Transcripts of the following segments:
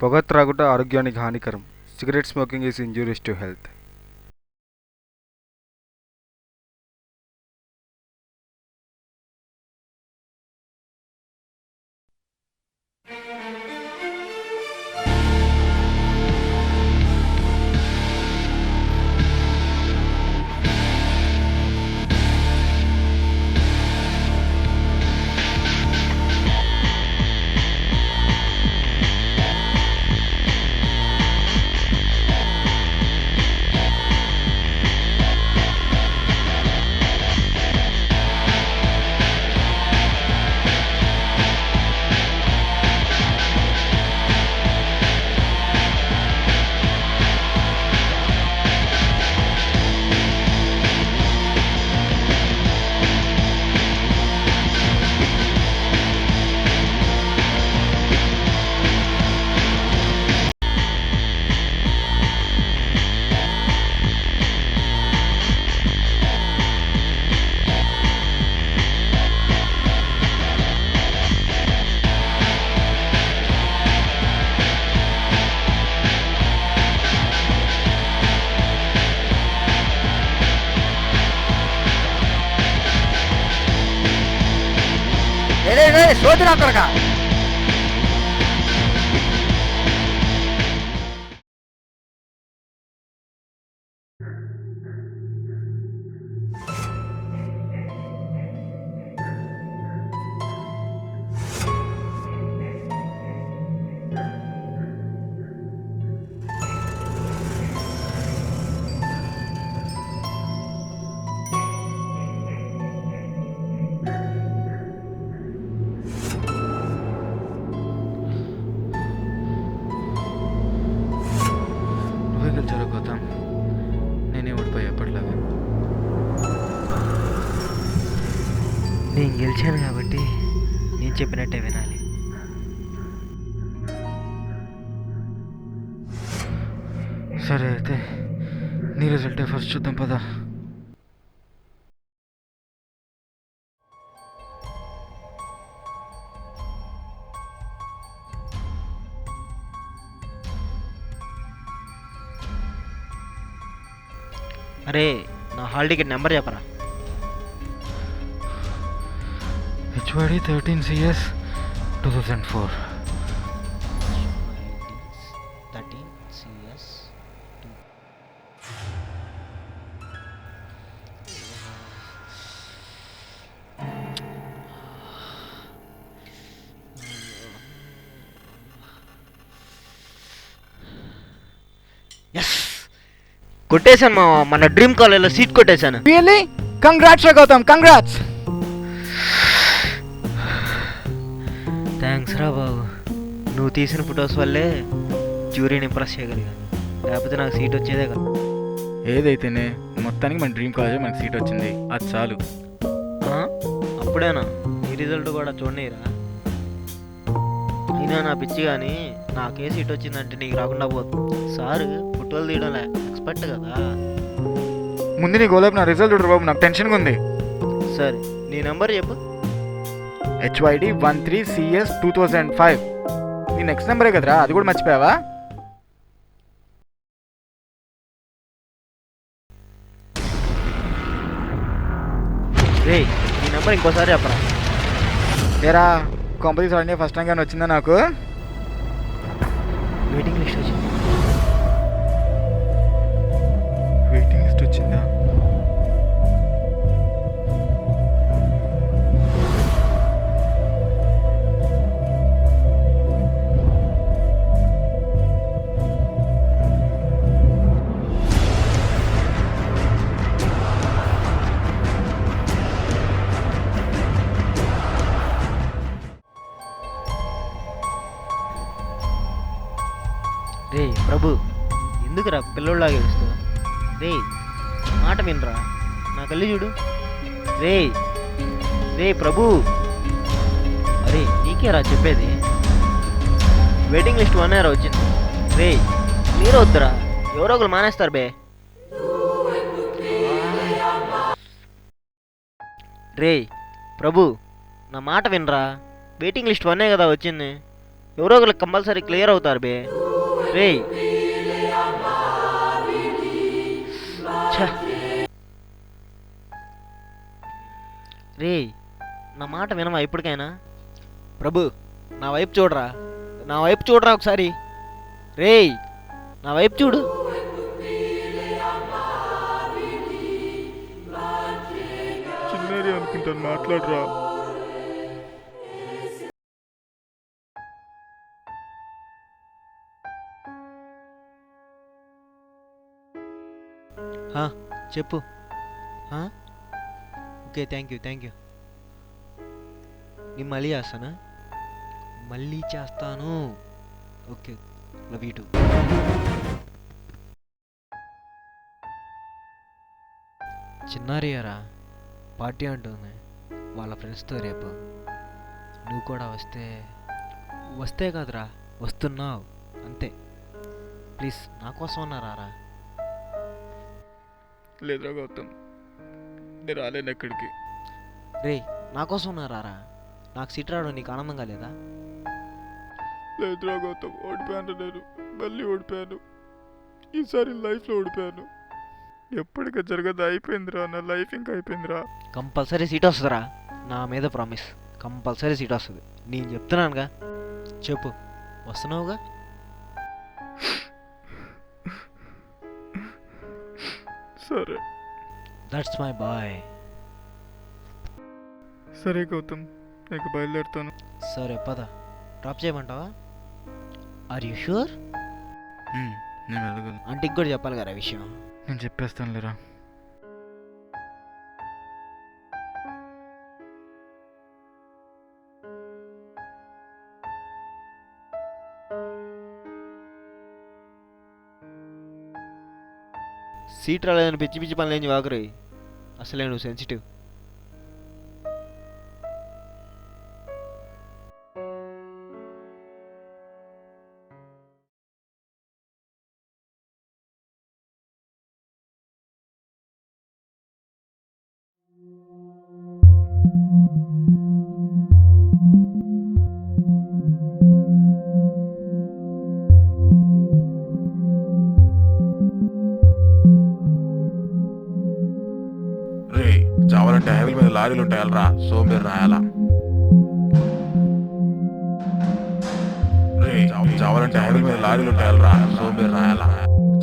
పొగ త్రాగుట ఆరోగ్యానికి హానికరం. Cigarette smoking is injurious to health. సోదరా త్వరగా నువ్వే గెలిచారు గౌతమ్. నేనే ఓడిపోయా ఎప్పటిలాగా. నేను గెలిచాను కాబట్టి నేను చెప్పినట్టే వినాలి. సరే అయితే నీ రిజల్టే ఫస్ట్ చూద్దాం పదా. అరే నా హాల్ టికెట్ నెంబర్ చెప్పరా. HYD 13CS 2004. 13CS. ఎస్ కొట్టేశాను మా మన డ్రీమ్ కాలేజ్లో సీట్ కొట్టేశాను. రియల్లీ? కంగ్రాట్స్ రా గౌతమ్, కంగ్రాట్స్. థ్యాంక్స్ రా బాబు, నువ్వు తీసిన ఫొటోస్ వల్లే జ్యూరీని ఇంప్రెస్ చేయగలిగాను, లేకపోతే నాకు సీట్ వచ్చేదే కదా. ఏదైతేనే మొత్తానికి మన డ్రీమ్ కాలేజ్ మనకి సీట్ వచ్చింది, అది చాలు. అప్పుడేనా? ఈ రిజల్ట్ కూడా చూడనీరా. అయినా నా పిచ్చి కానీ నాకే సీట్ వచ్చిందంటే నీకు రాకుండా పోతుంది. సారు ఫోటోలు తీయడంలే ఎక్స్పర్ట్ కదా. ముందు నీ గోలాబ్ నా రిజల్ట్ చూడరు బాబు, నాకు టెన్షన్గా ఉంది. సరే నీ నెంబర్ చెప్పు. HYD 13CS 2005. నీ నెక్స్ట్ నెంబరే కదరా, అది కూడా మర్చిపోయావా? రే నీ నెంబర్ ఇంకోసారి చెప్పరా. ఏరా కాంపిటీషన్ అన్నీ ఫస్ట్ ర్యాంక్ కానీ వచ్చిందా నాకు? వెయిటింగ్ లిస్ట్ వచ్చింది. వెయిటింగ్ లిస్ట్ వచ్చిందా? రే ప్రభు, ఎందుకురా పిల్లోళ్ళలాగా ఏడుస్తావు? రే మాట వినరా, నా కళ్ళు చూడు. రే రే ప్రభు, అరే నీకేరా చెప్పేది. వెయిటింగ్ లిస్ట్ 1 ఇయర్ వచ్చింది. రే మీరు వద్దురా, ఎవరో ఒకరు మానేస్తారు బే. రే ప్రభు, నా మాట వినరా, వెయిటింగ్ లిస్ట్ 1 కదా వచ్చింది. ఎవరో ఒకరు కంపల్సరీ క్లియర్ అవుతారు బే. రే రే నా మాట వినవా ఇప్పటికైనా? ప్రభు నా వైపు చూడరా, నా వైపు చూడరా ఒకసారి. రే నా వైపు చూడు. చిన్నది అనుకుంటాను, మాట్లాడరా. చెప్పు. Okay, thank you. నేను మళ్ళీ చేస్తానా? మళ్ళీ చేస్తాను. Okay, love you too. చిన్నారియరా పార్టీ అంటుంది వాళ్ళ ఫ్రెండ్స్తో రేపు. నువ్వు కూడా వస్తే కాదురా, వస్తున్నావు అంతే. ప్లీజ్ నా కోసం అన్నారా? లేదురా గౌతమ్, నేను రాలేను ఎక్కడికి. రే నా కోసం ఉన్నారా? నాకు సీట్ రావడం నీకు ఆనందంగా లేదా? లేదురా గౌతమ్, ఓడిపోయాను. నేను మళ్ళీ ఓడిపోయాను. ఈసారి లైఫ్లో ఓడిపోయాను. ఎప్పటికీ జరగదు, అయిపోయిందిరా. నా లైఫ్ ఇంకా అయిపోయిందిరా. కంపల్సరీ సీట్ వస్తుందిరా, నా మీద ప్రామిస్. కంపల్సరీ సీట్ వస్తుంది, నేను చెప్తున్నానుగా. చెప్పు, వస్తున్నావుగా? సరే, దట్స్ మై బాయ్. సరే గౌతమ్, నీకు బయలుదేరుతాను. సరే పద, డ్రాప్ చేయమంటావా? Are you sure? నేను వెళ్ళగలను. ఆంటీకి కూడా చెప్పాలి కదా విషయం. నేను చెప్పేస్తాను లేరా. సీట్ రాలేదని పిచ్చి పిచ్చి పనులు ఏం వాగురు. అసలే నువ్వు సెన్సిటివ్. చావాలంటే హైవేల మీద లారీలు ఉంటాయి, వెళ్ళరా. సోంబేరు రాయాలా. చావాలంటే హైవేల మీద లారీలు ఉంటాయి, వెళ్ళరా. సోంబేరు రాయాలా.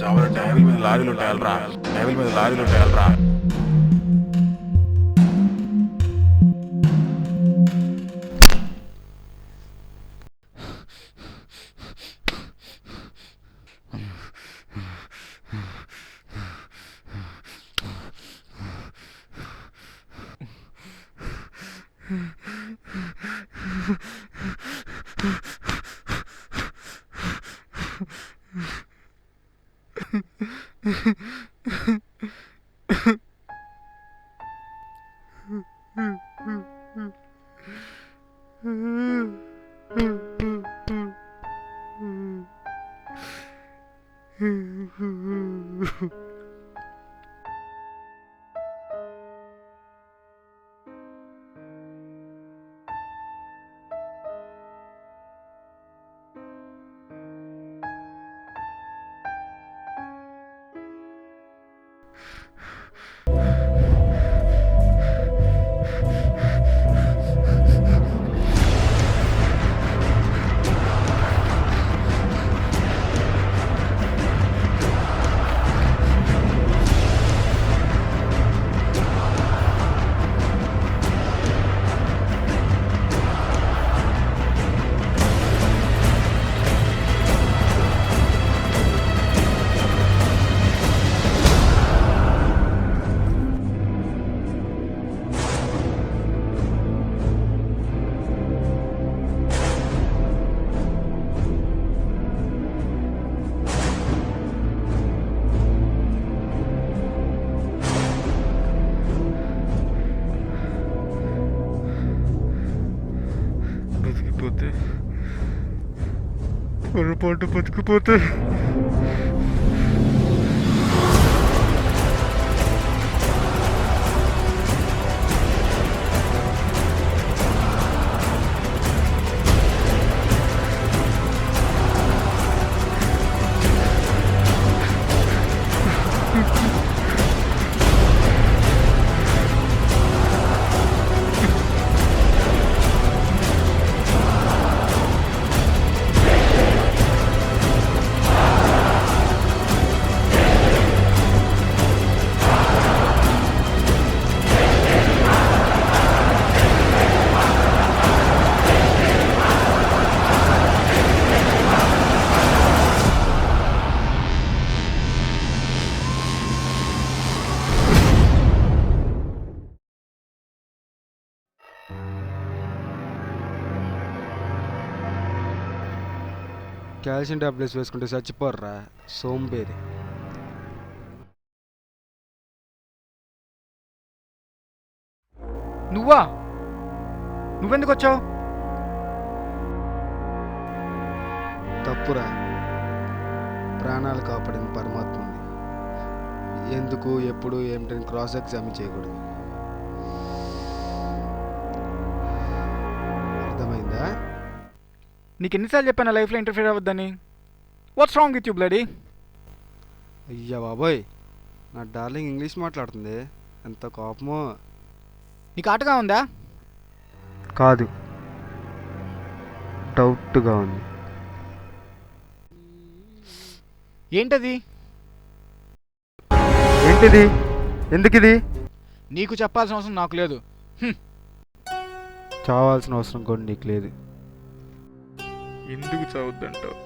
చావాలంటే హైవేల మీద లారీలు ఉంటాయి, వెళ్ళరా. హైవేల మీద లారీలు ఉంటాయి, వెళ్ళరా. బతికిపోతే పొరపాటు బతికిపోతే కాల్షియం టాబ్లెట్స్ వేసుకుంటే చచ్చిపోర్రా సోంబేరి. నువ్వా? నువ్వెందుకు వచ్చావు? తప్పురా, ప్రాణాలు కాపాడిన పరమాత్ముని ఎందుకు ఎప్పుడు ఏమిటని క్రాస్ ఎగ్జామిన్ చేయకూడదు. అర్థమైందా? నీకు ఎన్నిసార్లు చెప్పాను లైఫ్లో ఇంటర్ఫియర్ అవ్వద్దని? What's wrong with you bloody? అయ్యా బాబోయ్, నా డార్లింగ్ ఇంగ్లీష్ మాట్లాడుతుంది, ఎంత కోపమో. నీకు ఆటగా ఉందా? కాదు, డౌట్గా ఉంది. ఏంటది? ఏంటిది? ఎందుకిది? నీకు చెప్పాల్సిన అవసరం నాకు లేదు. చావాల్సిన అవసరం కూడా నీకు లేదు. ఎందుకు చావద్దంటావు?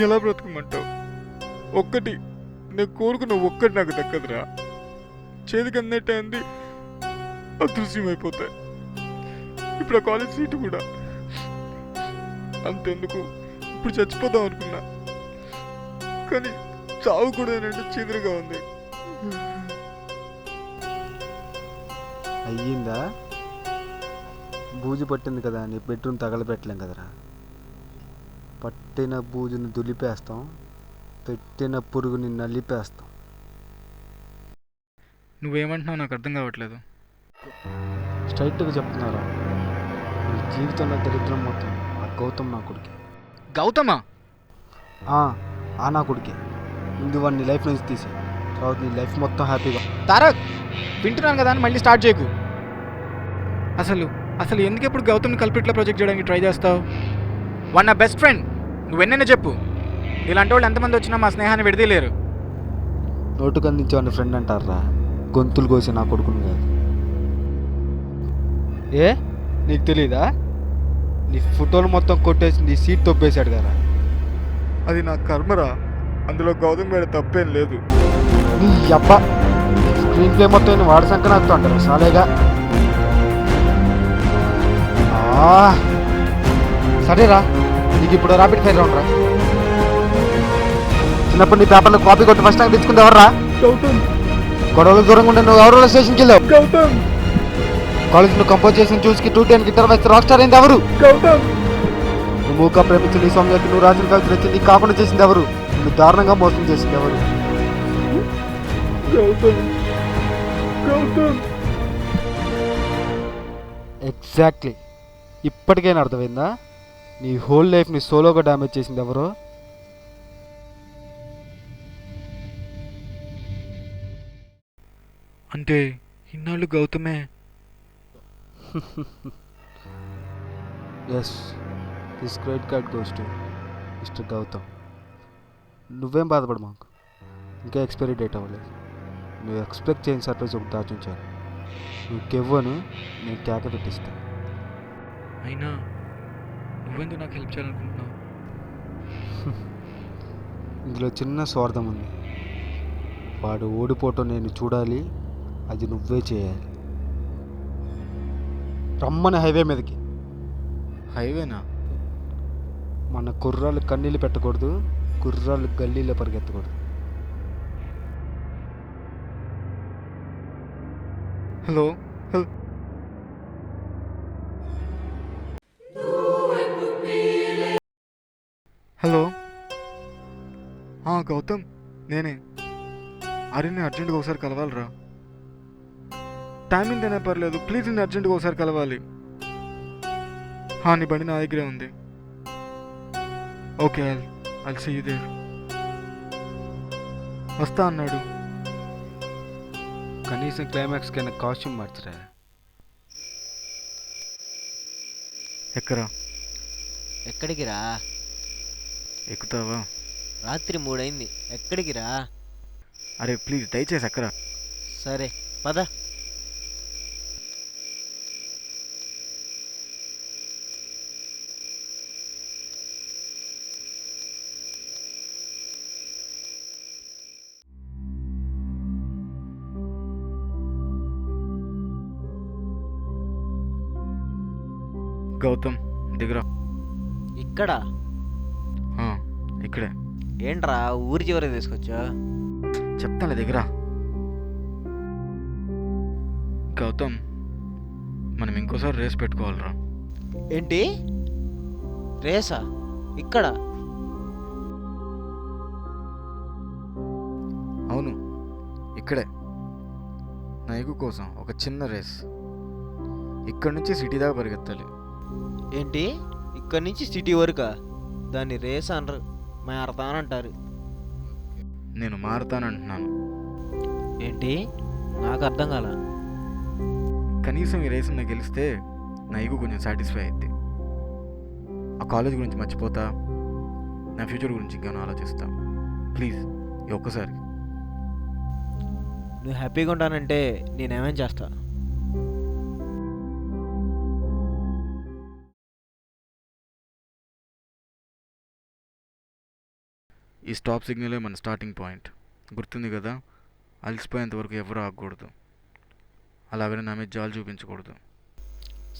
ఎలా బ్రతకమంటావు? ఒక్కటి నేను కోరుకున్న ఒక్కటి నాకు దక్కదురా. చేతికి అన్నట్టే అంది అదృశ్యం అయిపోతాయి. ఇప్పుడు ఆ కాలేజ్ సీటు కూడా అంతెందుకు, ఇప్పుడు చచ్చిపోదాం అనుకున్నా, కానీ చావు కూడా అంటే చెదురుగా ఉంది. అయ్యిందా? బూజు పట్టింది కదా అని బెడ్రూమ్ తగలబెట్టలేం కదరా. పట్టిన బూజుని దులిపేస్తాం, పెట్టిన పురుగుని నలిపేస్తాం. నువ్వేమంటున్నావు నాకు అర్థం కావట్లేదు. స్ట్రైట్గా చెప్తున్నారా, నీ జీవితంలో దరిద్రం మొత్తం ఆ గౌతమ్ నా కొడుకే. గౌతమా? ఆ నా కొడుకే. ముందు వాడిని నీ లైఫ్ నుంచి తీసే, తర్వాత నీ లైఫ్ మొత్తం హ్యాపీగా. తారక్, వింటున్నాను కదా అని మళ్ళీ స్టార్ట్ చేయకు. అసలు ఎందుకు ఎప్పుడు గౌతమ్ని కల్పిట్లో ప్రొజెక్ట్ చేయడానికి ట్రై చేస్తావు? వన్ నా బెస్ట్ ఫ్రెండ్, నువ్వెన్నైనా చెప్పు. ఇలాంటి వాళ్ళు ఎంతమంది వచ్చినా మా స్నేహాన్ని విడదీయలేరు. నోటుకు అందించేవాడిని ఫ్రెండ్ అంటారా, గొంతులు కోసి నా కొడుకుని కాదు. ఏ నీకు తెలీదా? నీ ఫోటోలు మొత్తం కొట్టేసి నీ సీట్ తొప్పేశాడు కదా. అది నా కర్మరా, అందులో గౌతమ్ గారి తప్పేం లేదు. నీ అబ్బా, స్క్రీన్ ప్లే మొత్తం వాడి సంఖ్య నాకుతూ అంటారు సాలేగా. సరేరా, నీకు ఇప్పుడు ర్యాపిడ్ ఫైర్ రౌండ్ రా. చిన్నప్పుడు నీ పేపర్లో కాపీ కొట్టి ఫస్ట్ టైం తెచ్చుకుంది ఎవర్రా? గౌతమ్. గొడవలు దూరంగా ఉండే నువ్వు ఎవరు స్టేషన్కి వెళ్ళావు? గౌతమ్. కాలేజ్ నువ్వు కంపోజ్ చేసిన చూసి 210 గిటార్ వేస్తే రాక్ స్టార్ అయింది ఎవరు? గౌతమ్. నువ్వు మూక ప్రేమించి నీ సౌమ్యకి నువ్వు రాసిన కవిత నచ్చింది కాకుండా చేసింది ఎవరు? నువ్వు దారుణంగా మోసం చేసింది ఎవరు? గౌతమ్. గౌతమ్. ఎగ్జాక్ట్లీ. ఇప్పటికైనా అర్థమైందా నీ హోల్ లైఫ్ని సోలోగా డ్యామేజ్ చేసింది ఎవరో? అంటే ఇన్నాళ్ళు గౌతమే? Yes, this credit card goes to mister Gautam. నువ్వేం బాధపడు మాకు, ఇంకా ఎక్స్పైరీ డేట్ అవ్వలేదు. నువ్వు ఎక్స్పెక్ట్ చేయని సర్ప్రైజ్ ఒకటి దాచుంచాను. నువ్వు కెవ్వను, నేను కేక పెట్టిస్తాను. అయినా నువ్వెందుకు నాకు హెల్ప్ చేయాలనుకుంటున్నావు? ఇందులో చిన్న స్వార్థం ఉంది. వాడు ఓడిపోవటం నేను చూడాలి, అది నువ్వే చేయాలి. రమ్మని హైవే మీదకి. హైవేనా? మన కుర్రాళ్ళు కన్నీళ్ళు పెట్టకూడదు, కుర్రాళ్ళు గల్లీలో పరిగెత్తకూడదు. హలో. హలో. గౌతమ్, నేనే. అరే నేను అర్జెంటుగా ఒకసారి కలవాలిరా. టైమింగ్ అయినా పర్లేదు, ప్లీజ్ నేను అర్జెంటుగా ఒకసారి కలవాలి. నీ బండి నా దగ్గరే ఉంది. Okay, I'll see you there. వస్తా అన్నాడు. కనీసం క్లైమాక్స్ కైనా కాస్ట్యూమ్ మార్చరా. ఎక్కరా? ఎక్కడికి రా? ఎక్కుతావా? రాత్రి 3 అయింది, ఎక్కడికి రా? అరే ప్లీజ్ దయచేసి ఎక్కరా. సరే పద. గౌతమ్ దిగరా. ఇక్కడ ఇక్కడే. ఏంట్రా ఊరి చివరికి తీసుకొచ్చా? చెప్తాను దగ్గర. గౌతమ్, మనం ఇంకోసారి రేస్ పెట్టుకోవాలిరా. ఏంటి రేసా? ఇక్కడ? అవును, ఇక్కడే. నైకు కోసం ఒక చిన్న రేస్. ఇక్కడ నుంచి సిటీ దాకా పరిగెత్తాలి. ఏంటి ఇక్కడి నుంచి సిటీ వరకా? దాన్ని రేస్ అనరు, మారథాన్ అంటారు. నేను మారుతానంటున్నాను. ఏంటి? నాకు అర్థం కాల. కనీసం ఈ రేస్ నాకు గెలిస్తే నా ఈగో కొంచెం సాటిస్ఫై అయింది. ఆ కాలేజ్ గురించి మర్చిపోతా, నా ఫ్యూచర్ గురించి ఇంకేమైనా ఆలోచిస్తా. ప్లీజ్ ఈ ఒక్కసారి. నువ్వు హ్యాపీగా ఉంటానంటే నేనేమేం చేస్తా. ఈ స్టాప్ సిగ్నలే మన స్టార్టింగ్ పాయింట్. గుర్తుంది కదా? అలసిపోయేంత వరకు ఎవరు ఆగకూడదు. అలాగని నా మీద జాలు చూపించకూడదు.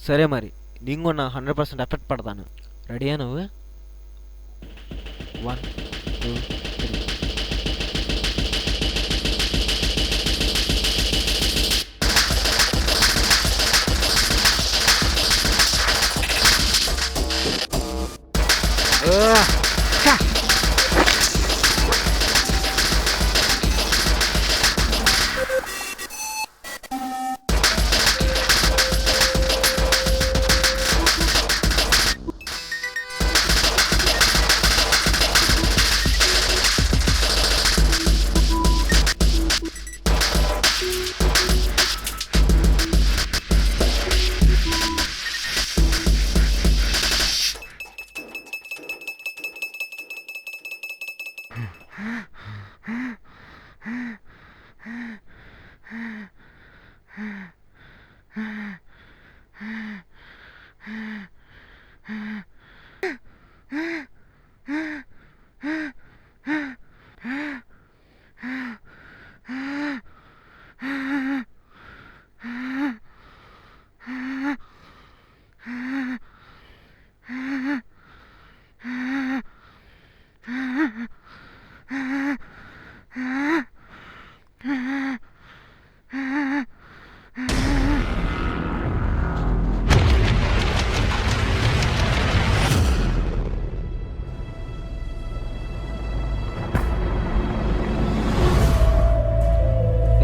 సరే మరి, నేను కూడా నా 100% ఎఫెక్ట్ పడతాను. రెడీయా నువ్వు? 1 2 3.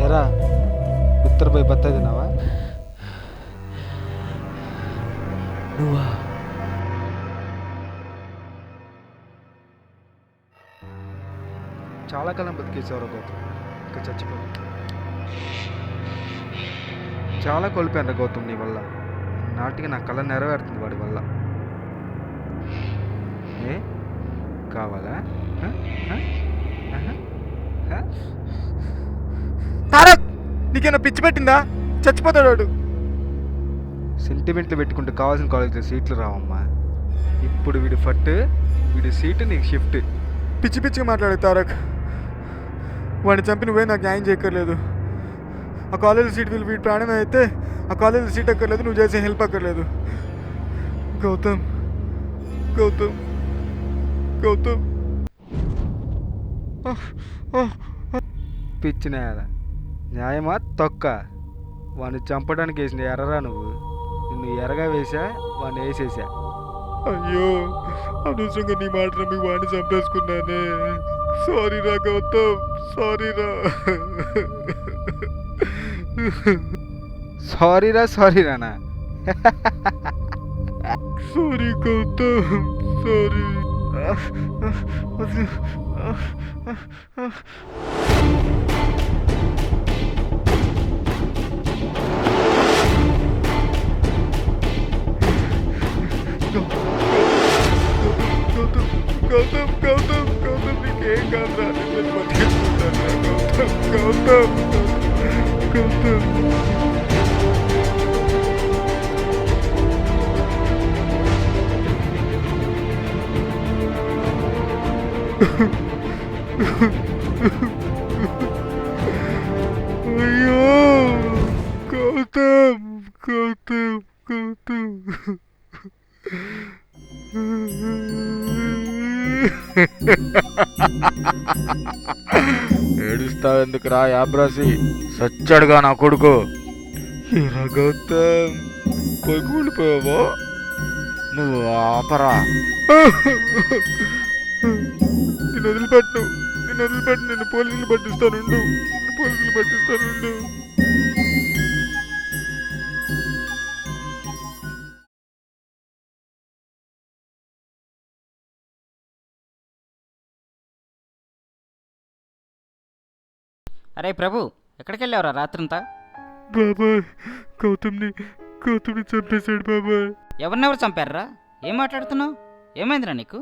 ఏరా ఉత్తర పోయి బత్తాయి తిన్నావా? నువ్వా? చాలా కాలం బతికేసేవారు గౌతమ్, ఇంకా చచ్చిపో. చాలా కోల్పోయాను గౌతమ్ నీ వల్ల. నాటికి నా కళ నెరవేరుతుంది వాడి వల్ల. ఏ కావాలా? తారక్, నీకేమైనా పిచ్చి పెట్టిందా? చచ్చిపోతాడు వాడు. సెంటిమెంట్లు పెట్టుకుంటూ కావాల్సిన కాలేజీలో సీట్లు రావమ్మా. ఇప్పుడు వీడి ఫట్, వీడి సీటు నీకు షిఫ్ట్. పిచ్చి పిచ్చిగా మాట్లాడే తారక్. వాడిని చంపి నువ్వే నాకు న్యాయం చేయక్కర్లేదు. ఆ కాలేజీ సీట్ వీడి ప్రాణమే అయితే ఆ కాలేజీ సీట్ అక్కర్లేదు, నువ్వు చేసే హెల్ప్ అక్కర్లేదు. గౌతమ్, గౌతమ్, గౌతమ్. పిచ్చిన న్యాయమా తొక్క? వాడిని చంపడానికి వేసిన ఎర్రరా నువ్వు. నిన్ను ఎర్రగా వేసా, వాడిని వేసేసా. అయ్యో, అనవసరంగా నీ మాట నమ్మి వాడిని చంపేసుకున్నానే. సారీ రా గౌతమ్, సారీ రా. సారీరా సారీరానా? Sorry Gautam, sorry. గౌతమ్, గౌతమ్, గౌతమ్, నీకేం కాదురా, నేను బతికేసుకుంటాను రా గౌతమ్, గౌతమ్, గౌతమ్. అయ్యో గౌతమ్, గౌతమ్, గౌతమ్. ఏడుస్తావెందుకురా యాబ్రాసి? సచ్చాడుగా నా కొడుకు. ఏరా గౌతమ్, కొడుకు ఉండిపోయావా? నువ్వు ఆపరా. నిన్ను వదిలిపెట్టు, నిన్ను పోలీసులు పట్టిస్తానుండు, పోలీసులు పట్టిస్తానుండు. అరే ప్రభు, ఎక్కడికి వెళ్ళావురా రాత్రంతా? బాబాయ్, గౌతమ్ని చంపేశాడు బాబాయ్. ఎవరినెవరు చంపారా? ఏం మాట్లాడుతున్నావు? ఏమైందిరా నీకు?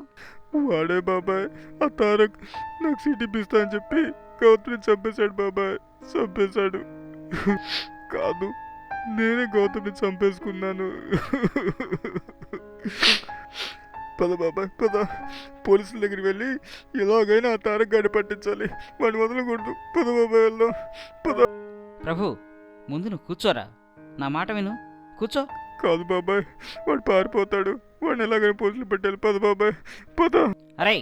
వాడే బాబాయ్, ఆ తారక్ నాకు సీట్ ఇప్పిస్తా అని చెప్పి గౌతమ్ని చంపేశాడు బాబాయ్, చంపేశాడు. కాదు, నేనే గౌతమ్ని చంపేసుకున్నాను. పద బాబాయ్, పద. పోలీసుల దగ్గరికి వెళ్ళి ఎలాగైనా ఆ తారక్ గాడిని పట్టించాలి, వాడిని వదలకూడదు. పద బాబాయ్, వెళ్దాం, పద. ప్రభు, ముందు నువ్వు కూర్చోరా, నా మాట విను, కూర్చో. కాదు బాబాయ్, వాడు పారిపోతాడు, వాడిని ఎలాగైనా పోలీసులు పెట్టాలి. పద బాబాయ్, పద. అరే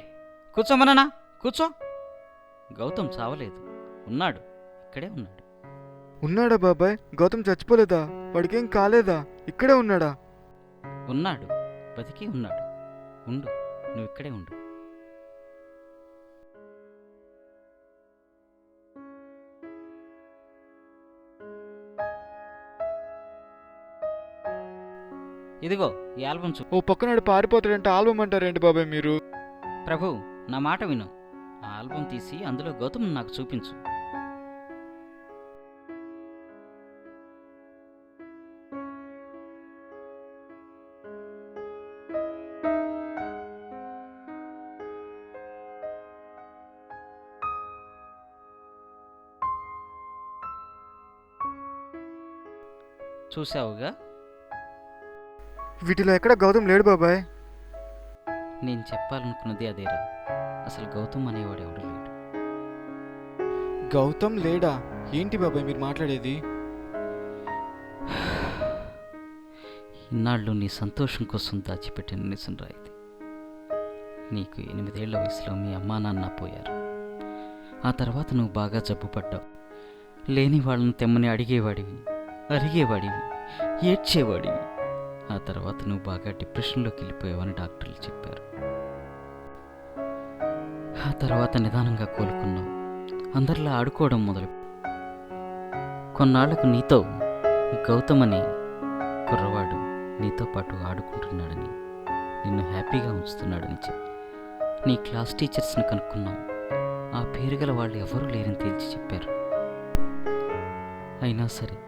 కూర్చోమన్నా, కూర్చో. గౌతమ్ చావలేదు, ఉన్నాడు, ఇక్కడే ఉన్నాడు. ఉన్నాడా బాబాయ్? గౌతమ్ చచ్చిపోలేదా? వాడికేం కాలేదా? ఇక్కడే ఉన్నాడా? ఉన్నాడు, బతికి ఉన్నాడు. ఉండు, నువ్వు ఇక్కడే ఉండు. ఇదిగో ఈ ఆల్బమ్ చూ. ఓ పక్కనాడు పారిపోతాడంటే ఆల్బమ్ అంటారేంటి బాబాయ్ మీరు? ప్రభు, నా మాట విను, ఆ ఆల్బమ్ తీసి అందులో గౌతమ్ నాకు చూపించు. చూసావుగా? వీటిలో ఎక్కడ గౌతమ్ లేడు బాబాయ్. నేను చెప్పాలనుకున్నది అదేరా, అసలు గౌతమ్ అనేవాడు ఎవడు లేడు. గౌతమ్ లేడా? ఏంటి బాబాయ్ మీరు మాట్లాడేది? ఇన్నాళ్ళు నీ సంతోషం కోసం దాచిపెట్టిన నిజం రా ఇది. నీకు 8 ఏళ్ల వయసులో మీ అమ్మా నాన్న పోయారు. ఆ తర్వాత నువ్వు బాగా జబ్బు పడ్డావు. లేని వాళ్ళని తెమ్మని అడిగేవాడివి, అరిగేవాడివి, ఏడ్చేవాడివి. ఆ తర్వాత నువ్వు బాగా డిప్రెషన్లోకి వెళ్ళిపోయావని డాక్టర్లు చెప్పారు. ఆ తర్వాత నిదానంగా కోలుకున్నావు, అందరిలా ఆడుకోవడం మొదలు. కొన్నాళ్లకు నీతో గౌతమ్ అనే కుర్రవాడు నీతో పాటు ఆడుకుంటున్నాడని, నిన్ను హ్యాపీగా ఉంచుతున్నాడని చెప్పి నీ క్లాస్ టీచర్స్ని కనుక్కున్నావు. ఆ పేరు గల వాళ్ళు ఎవరూ లేరని తేల్చి చెప్పారు. అయినా సరే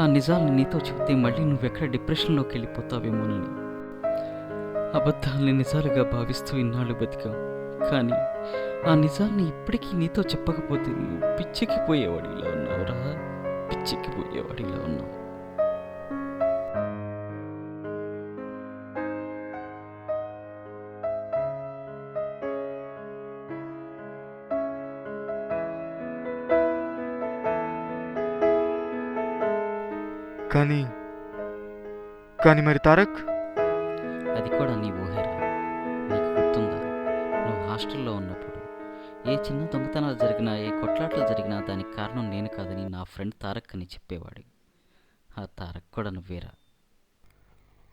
ఆ నిజాల్ని నీతో చెప్తే మళ్ళీ నువ్వెక్కడ డిప్రెషన్లోకి వెళ్ళిపోతావేమోనని అబద్ధాలని నిజాలుగా భావిస్తూ ఇన్నాళ్ళు బతికావు. కానీ ఆ నిజాల్ని ఇప్పటికీ నీతో చెప్పకపోతే నువ్వు పిచ్చెక్కిపోయేవాడిలా ఉన్నావురా, పిచ్చెక్కిపోయేవాడిలా ఉన్నావు. కానీ మరి తారక్? అది కూడా నీ ఊహేరా. నీకు గుర్తుందా, నువ్వు హాస్టల్లో ఉన్నప్పుడు ఏ చిన్న దొంగతనాలు జరిగినా, ఏ కొట్లాటలు జరిగినా దానికి కారణం నేను కాదని నా ఫ్రెండ్ తారక్ అని చెప్పేవాడు. ఆ తారక్ కూడా నువ్వేరా.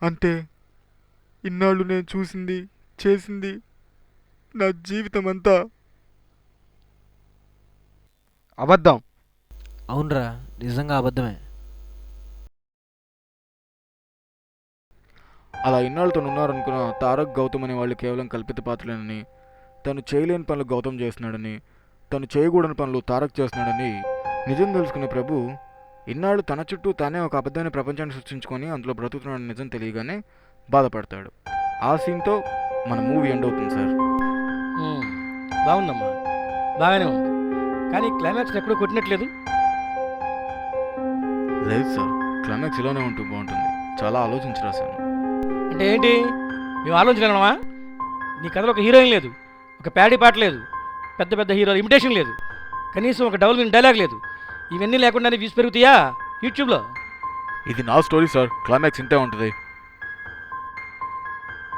అంటే ఇన్నాళ్ళు నేను చూసింది, చేసింది, నా జీవితం అంతా అబద్ధం. అవునరా, నిజంగా అబద్ధమే. అలా ఇన్నాళ్ళతో ఉన్నారనుకున్న తారక్, గౌతమ్ అనే వాళ్ళు కేవలం కల్పిత పాత్రలేనని, తను చేయలేని పనులు గౌతమ్ చేస్తున్నాడని, తను చేయకూడని పనులు తారక్ చేస్తున్నాడని నిజం తెలుసుకునే ప్రభు ఇన్నాళ్ళు తన చుట్టూ తానే ఒక అబద్ధమైన ప్రపంచాన్ని సృష్టించుకొని అందులో బ్రతుకుతున్నాడని నిజం తెలియగానే బాధపడతాడు. ఆ సీన్తో మన మూవీ ఎండ్ అవుతుంది సార్. బాగుందమ్మా, బాగానే ఉంది. కానీ క్లైమాక్స్ ఎక్కడో కొట్టినట్లేదు. లేదు సార్, క్లైమాక్స్ ఇలానే ఉంటూ బాగుంటుంది. చాలా ఆలోచించి రాశాను. అంటే ఏంటి, మేము ఆలోచించగలమా? నీ కథలో ఒక హీరోయిన్ లేదు, ఒక ప్యాడీ పాట లేదు, పెద్ద పెద్ద హీరో ఇమిటేషన్ లేదు, కనీసం ఒక డబుల్ మీనింగ్ డైలాగ్ లేదు. ఇవన్నీ లేకుండానే వ్యూస్ పెరుగుతాయా యూట్యూబ్లో? ఇది నా స్టోరీ సార్, క్లైమాక్స్ ఇంతే ఉంటుంది.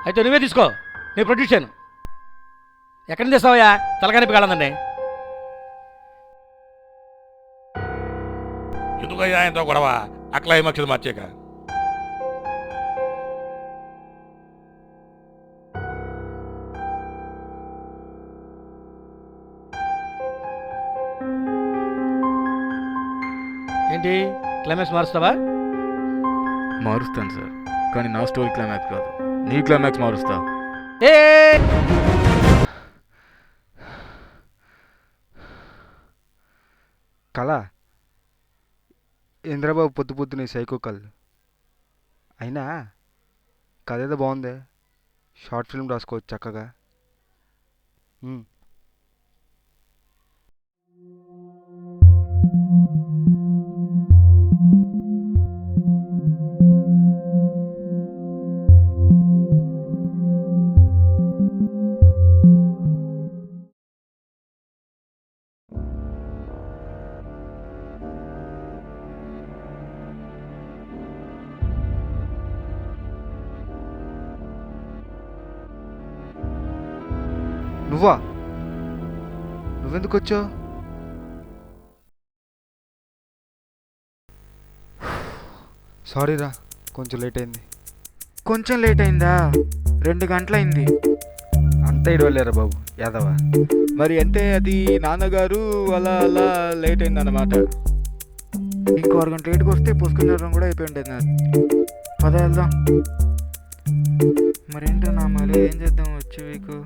అయితే నువ్వే తీసుకో, నేను ప్రొడ్యూస్ చేయను. ఎక్కడి నుంచి తెస్తావయ్యా? తలకానిపి కాలందండి. ఎందుకయ్యా ఎంతో గొడవ? క్లైమాక్స్ మార్చాక ఏంటి క్లైమాక్స్ మారుస్తావా? మారుస్తాను సార్, కానీ నా స్టోరీ క్లైమాక్స్ కాదు, నీ క్లైమాక్స్ మారుస్తా. ఏ కళ ఇంద్రబాబు పొద్దు పొద్దునే సైకో కళ్ళు. అయినా కథ ఏదో బాగుంది, షార్ట్ ఫిల్మ్ రాసుకోవచ్చు చక్కగా. నువ్వా? నువ్వెందుకు వచ్చావు? సారీ రా, కొంచెం లేట్ అయింది. కొంచెం లేట్ అయిందా? 2 గంటలైంది. అంతా ఇడవలేరా బాబు యాదవ. మరి అంటే అది నాన్నగారు అలా అలా లేట్ అయిందన్నమాట. ఇంకో 6 గంటలు లేట్కి వస్తే పుష్కరం కూడా అయిపోయి ఉంటుంది నాకు. పద వెళ్దాం. మరేంటో నా మళ్ళీ ఏం చేద్దాం వచ్చే వీకు.